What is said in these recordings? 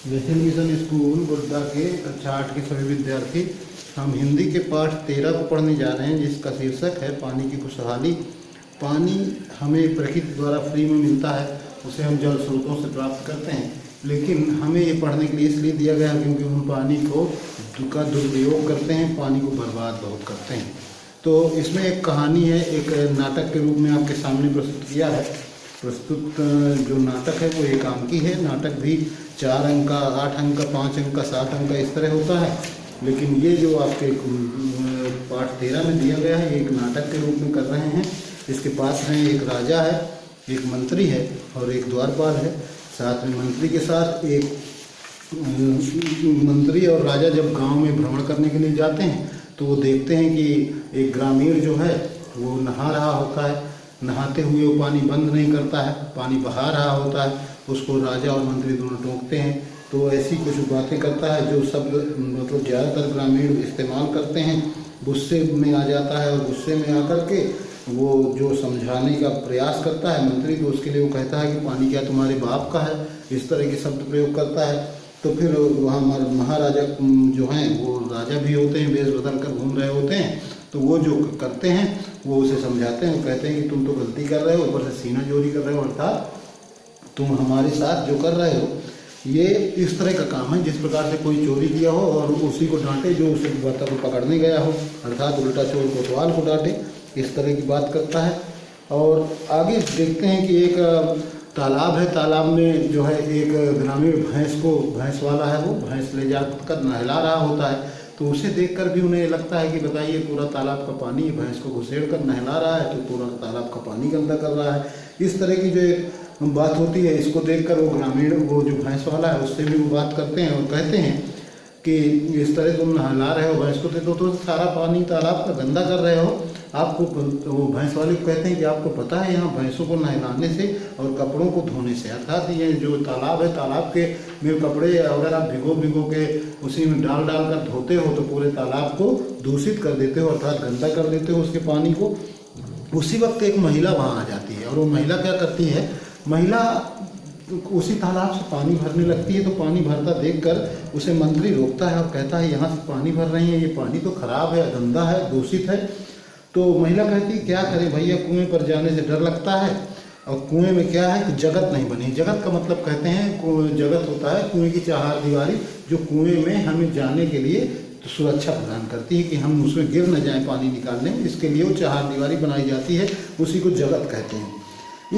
BECIL mission school Godda के कक्षा 8 के सभी विद्यार्थी, हम हिंदी के पाठ 13 को पढ़ने जा रहे हैं, जिसका शीर्षक है पानी की खुशहाली। पानी हमें प्रकृति द्वारा फ्री में मिलता है, उसे हम जल स्रोतों से प्राप्त करते हैं, लेकिन हमें ये पढ़ने के लिए इसलिए दिया गया है क्योंकि हम पानी का दुरुपयोग करते हैं, पानी को बर्बाद बहुत करते हैं। तो इसमें एक कहानी है, एक नाटक के रूप में आपके सामने प्रस्तुत किया है। प्रस्तुत जो नाटक है वो एक अंकी है। नाटक भी 4 अंक का, 8 अंक का, 5 अंक का, 7 अंक का इस तरह होता है, लेकिन ये जो आपके पाठ 13 में दिया गया है ये एक नाटक के रूप में कर रहे हैं। इसके पात्र हैं, एक राजा है, एक मंत्री है और एक द्वारपाल है। साथ में मंत्री के साथ एक मंत्री और राजा जब गांव में भ्रमण करने के लिए जाते हैं तो वो देखते हैं कि एक ग्रामीण जो है वो नहा रहा होता है। नहाते हुए वो पानी बंद नहीं करता है, पानी बहा रहा होता है। उसको राजा और मंत्री दोनों टोकते हैं। तो ऐसी कुछ बातें करता है जो शब्द मतलब ज़्यादातर ग्रामीण इस्तेमाल करते हैं। गुस्से में आ जाता है और गुस्से में आकर के वो जो समझाने का प्रयास करता है मंत्री, तो उसके लिए वो कहता है कि पानी क्या तुम्हारे बाप का है, इस तरह के शब्द प्रयोग करता है। तो फिर वहाँ महाराजा जो हैं वो राजा भी होते हैं, वेश बदल कर घूम रहे होते हैं। तो वो जो करते हैं वो उसे समझाते हैं, कहते हैं कि तुम तो गलती कर रहे हो, ऊपर से सीना चोरी कर रहे हो, अर्थात तुम हमारे साथ जो कर रहे हो ये इस तरह का काम है जिस प्रकार से कोई चोरी किया हो और उसी को डांटे जो उसे को पकड़ने गया हो, अर्थात उल्टा चोर कोतवाल को डांटे, इस तरह की बात करता है। और आगे देखते हैं कि एक तालाब है। तालाब में जो है एक ग्रामीण भैंस वाला है, वो भैंस ले जाकर नहला रहा होता है। तो उसे देखकर भी उन्हें लगता है कि बताइए पूरा तालाब का पानी भैंस को घुसेड़ कर नहला रहा है तो पूरा तालाब का पानी गंदा कर रहा है। इस तरह की जो एक बात होती है, इसको देखकर वो ग्रामीण वो जो भैंस वाला है उससे भी वो बात करते हैं और कहते हैं कि इस तरह तुम नहला रहे हो भैंस को, तो सारा पानी तालाब का गंदा कर रहे हो। आपको वो भैंस वाले को कहते हैं कि आपको पता है यहाँ भैंसों को नहलाने से और कपड़ों को धोने से, अर्थात ये जो तालाब है, तालाब के में कपड़े अगर आप भिगो के उसी में डाल कर धोते हो तो पूरे तालाब को दूषित कर देते हो, अर्थात गंदा कर देते हो उसके पानी को। उसी वक्त एक महिला वहाँ आ जाती है और वो महिला क्या करती है, महिला उसी तालाब से पानी भरने लगती है। तो पानी भरता देखकर उसे मंत्री रोकता है और कहता है यहाँ से पानी भर रही है, ये पानी तो खराब है, गंदा है, दूषित है। तो महिला कहती है क्या करें भैया, कुएं पर जाने से डर लगता है और कुएं में क्या है कि जगत नहीं बनी। जगत का मतलब कहते हैं जगत होता है कुएं की चार दीवारी, जो कुएं में हमें जाने के लिए तो सुरक्षा प्रदान करती है कि हम उसमें गिर न जाएं पानी निकालने में, इसके लिए वो चार दीवारी बनाई जाती है, उसी को जगत कहते हैं।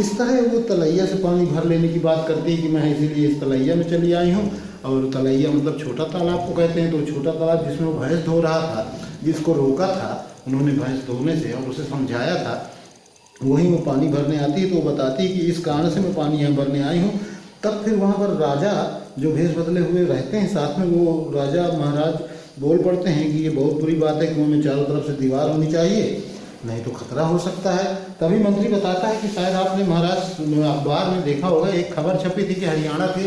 इस तरह वो तलैया से पानी भर लेने की बात करती है कि मैं इसीलिए इस तलैया में चली आई हूँ। और तलैया मतलब छोटा तालाब को कहते हैं। तो छोटा तालाब जिसमें वो भैंस धो रहा था, जिसको रोका था उन्होंने भैंस धोने से और उसे समझाया था, वहीं वो पानी भरने आती है। तो वो बताती है कि इस कारण से मैं पानी यहाँ भरने आई हूँ। तब फिर वहाँ पर राजा जो भेष बदले हुए रहते हैं साथ में, वो राजा महाराज बोल पड़ते हैं कि ये बहुत बुरी बात है, कुएं में चारों तरफ से दीवार होनी चाहिए, नहीं तो खतरा हो सकता है। तभी मंत्री बताता है कि शायद आपने महाराज अखबार में देखा होगा, एक खबर छपी थी कि हरियाणा के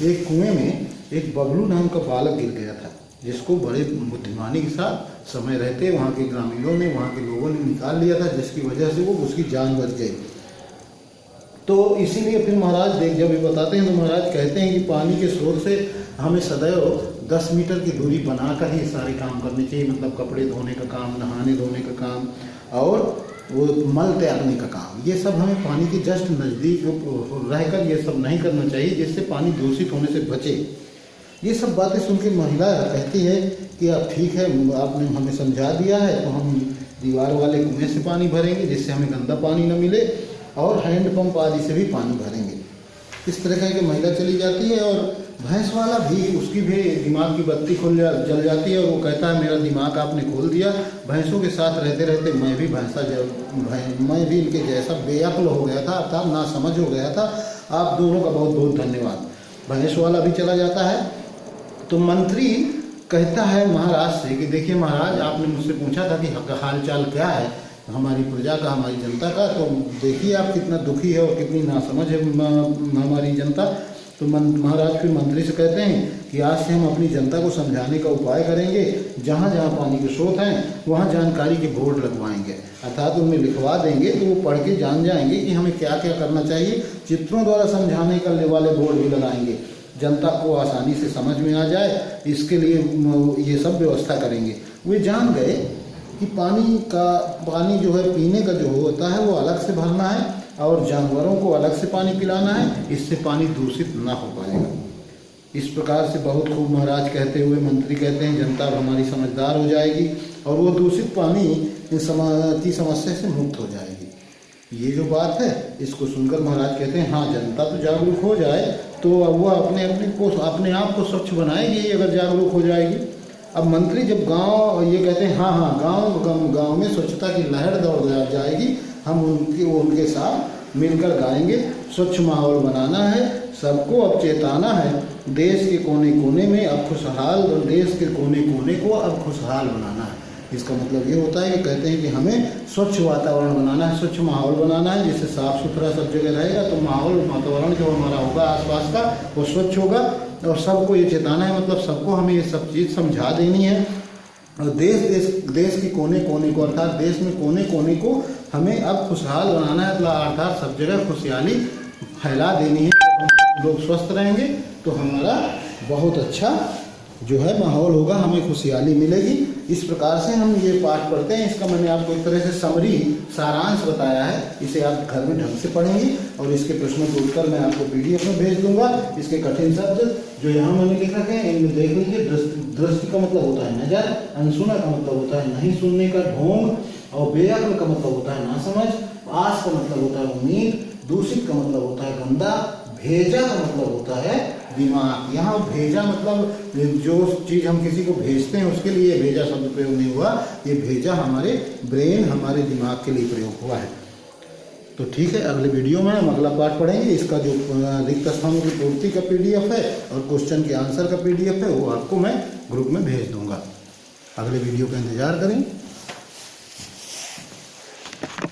एक कुएं में एक बबलू नाम का बालक गिर गया था, जिसको बड़े बुद्धिमानी के साथ समय रहते वहाँ के ग्रामीणों ने, वहाँ के लोगों ने निकाल लिया था, जिसकी वजह से वो उसकी जान बच गई। तो इसीलिए फिर महाराज जब ये बताते हैं तो महाराज कहते हैं कि पानी के स्रोत से हमें सदैव 10 मीटर की दूरी बनाकर ही सारे काम करने चाहिए, मतलब कपड़े धोने का काम, नहाने धोने का काम और वो मल त्यागने का काम, ये सब हमें पानी के जस्ट नज़दीक रहकर ये सब नहीं करना चाहिए, जिससे पानी दूषित होने से बचे। ये सब बातें सुन के महिला कहती है कि अब ठीक है, आपने हमें समझा दिया है, तो हम दीवार वाले कुएं से पानी भरेंगे जिससे हमें गंदा पानी न मिले, और हैंडपम्प आदि से भी पानी भरेंगे। इस तरह की महिला चली जाती है और भैंस वाला भी, उसकी भी दिमाग की बत्ती जल जाती है और वो कहता है मेरा दिमाग आपने खोल दिया, भैंसों के साथ रहते रहते मैं भी इनके जैसा बेअक्ल हो गया था, अर्थात ना समझ हो गया था। आप दोनों का बहुत बहुत धन्यवाद। भैंस वाला भी चला जाता है। तो मंत्री कहता है महाराज से कि देखिए महाराज, आपने मुझसे पूछा था कि हाल चाल क्या है हमारी प्रजा का, हमारी जनता का, तो देखिए आप कितना दुखी है और कितनी नासमझ है हमारी जनता। तो महाराज फिर मंत्री से कहते हैं कि आज से हम अपनी जनता को समझाने का उपाय करेंगे, जहाँ जहाँ पानी के स्रोत हैं वहाँ जानकारी के बोर्ड लगवाएंगे, अर्थात उनमें लिखवा देंगे तो वो पढ़ के जान जाएंगे कि हमें क्या क्या करना चाहिए। चित्रों द्वारा समझाने का वाले बोर्ड भी लगाएंगे, जनता को आसानी से समझ में आ जाए, इसके लिए ये सब व्यवस्था करेंगे। वे जान गए कि पानी जो है पीने का जो होता है वो अलग से भरना है और जानवरों को अलग से पानी पिलाना है, इससे पानी दूषित ना हो पाएगा। इस प्रकार से बहुत खूब महाराज कहते हुए मंत्री कहते हैं जनता अब हमारी समझदार हो जाएगी और वो दूषित पानी की समस्या से मुक्त हो जाएगी। ये जो बात है इसको सुनकर महाराज कहते हैं हाँ, जनता तो जागरूक हो जाए तो वह अपने आप को स्वच्छ बनाएगी अगर जागरूक हो जाएगी। अब मंत्री जब गांव ये कहते हैं हाँ गांव में स्वच्छता की लहर दौड़ जाएगी, हम उनके साथ मिलकर गाएंगे। स्वच्छ माहौल बनाना है, सबको अब चेताना है, देश के कोने कोने में अब देश के कोने कोने को अब खुशहाल बनाना है। इसका मतलब ये होता है कि कहते हैं कि हमें स्वच्छ वातावरण बनाना है, स्वच्छ माहौल बनाना है, जिससे साफ सुथरा सब जगह रहेगा तो माहौल वातावरण जो हमारा होगा आसपास का वो स्वच्छ होगा। और सबको ये चेताना है, मतलब सबको हमें ये सब चीज़ समझा देनी है और देश के कोने कोने को अर्थात देश में कोने कोने को हमें अब खुशहाल बनाना है, अर्थात सब जगह खुशहाली फैला देनी है। हम लोग स्वस्थ रहेंगे तो हमारा बहुत अच्छा जो है माहौल होगा, हमें खुशहाली मिलेगी। इस प्रकार से हम ये पाठ पढ़ते हैं। इसका मैंने आपको एक तरह से समरी सारांश बताया है, इसे आप घर में ढंग से पढ़ेंगे और इसके प्रश्नों के उत्तर मैं आपको PDF में भेज दूंगा। इसके कठिन शब्द जो यहाँ मैंने लिख रखे हैं इनमें देख लीजिए। दृष्टि का मतलब होता है नजर, अनसुना का मतलब होता है नहीं सुनने का, ढोंग, और बेअक्ल का मतलब होता है नासमझ, आस का मतलब होता है उम्मीद, दूषित का मतलब होता है गंदा, भेजा का मतलब होता है दिमाग। यहाँ भेजा मतलब जो चीज़ हम किसी को भेजते हैं उसके लिए भेजा शब्द प्रयोग नहीं हुआ, ये भेजा हमारे ब्रेन हमारे दिमाग के लिए प्रयोग हुआ है। तो ठीक है, अगले वीडियो में हम अगला पाठ पढ़ेंगे। इसका जो रिक्त स्थानों की पूर्ति का PDF है और क्वेश्चन के आंसर का PDF है वो आपको मैं ग्रुप में भेज दूंगा। अगले वीडियो का इंतजार करें।